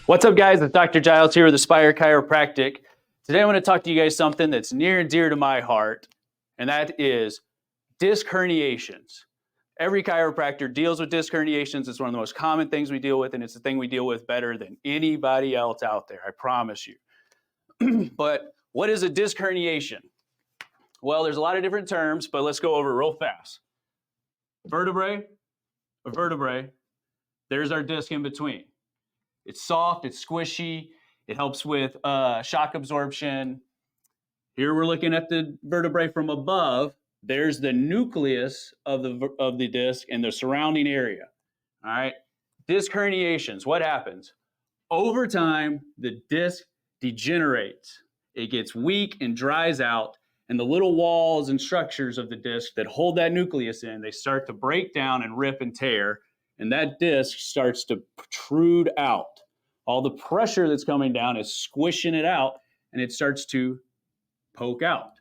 What's up, guys? It's Dr. Giles here with Aspire Chiropractic. Today I want to talk to you guys something that's near and dear to my heart, and that is disc herniations. Every chiropractor deals with disc herniations. It's one of the most common things we deal with, and it's the thing we deal with better than anybody else out there, I promise you. But what is a disc herniation? Well, there's a lot of different terms, but let's go over it real fast. Vertebrae, there's our disc in between. It's soft, it's squishy, it helps with shock absorption. Here we're looking at the vertebrae from above. There's the nucleus of the disc and the surrounding area. All right, disc herniations, what happens? Over time, the disc degenerates. It gets weak and dries out, and the little walls and structures of the disc that hold that nucleus in, they start to break down and rip and tear, and that disc starts to protrude out. All the pressure that's coming down is squishing it out, and it starts to poke out.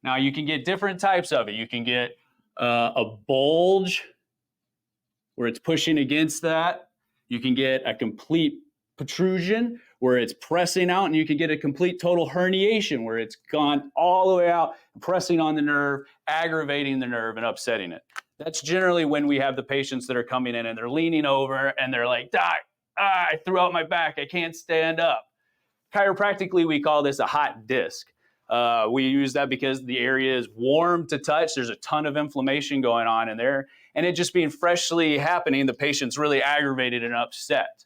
Now, you can get different types of it. You can get a bulge where it's pushing against that. You can get a complete protrusion where it's pressing out, and you can get a complete total herniation where it's gone all the way out, pressing on the nerve, aggravating the nerve, and upsetting it. That's generally when we have the patients that are coming in and they're leaning over and they're like, Doc, I threw out my back, I can't stand up. Chiropractically, we call this a hot disc. We use that because the area is warm to touch. There's a ton of inflammation going on in there, and it just being freshly happening, the patient's really aggravated and upset.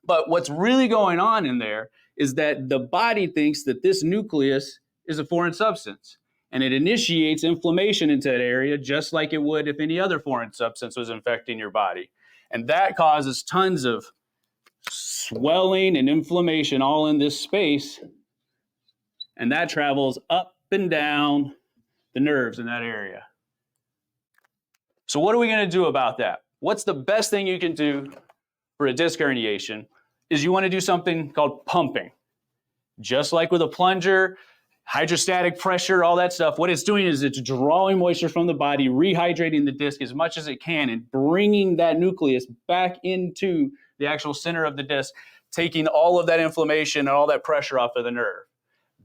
But what's really going on in there is that the body thinks that this nucleus is a foreign substance, and it initiates inflammation into that area just like it would if any other foreign substance was infecting your body. And that causes tons of swelling and inflammation all in this space, and that travels up and down the nerves in that area. So what are we going to do about that? What's the best thing you can do for a disc herniation is you want to do something called pumping. Just like with a plunger, hydrostatic pressure, all that stuff, what it's doing is it's drawing moisture from the body, rehydrating the disc as much as it can, and bringing that nucleus back into the actual center of the disc, taking all of that inflammation and all that pressure off of the nerve.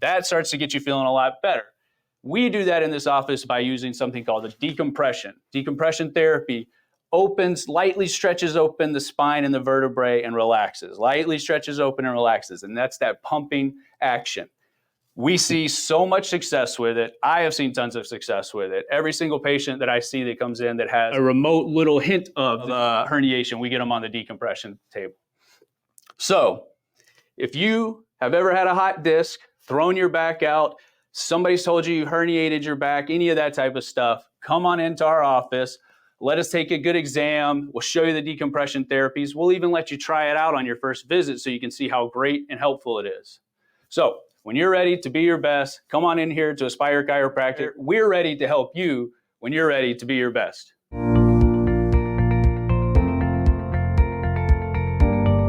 That starts to get you feeling a lot better. We do that in this office by using something called a decompression. Decompression therapy lightly stretches open the spine and the vertebrae and relaxes. Lightly stretches open and relaxes, and that's that pumping action. We see so much success with it. I have seen tons of success with it. Every single patient that I see that comes in that has a remote little hint of herniation, we get them on the decompression table. So if you have ever had a hot disc, thrown your back out, somebody's told you herniated your back, any of that type of stuff, come on into our office. Let us take a good exam. We'll show you the decompression therapies. We'll even let you try it out on your first visit so you can see how great and helpful it is. So when you're ready to be your best, come on in here to Aspire Chiropractic. We're ready to help you when you're ready to be your best.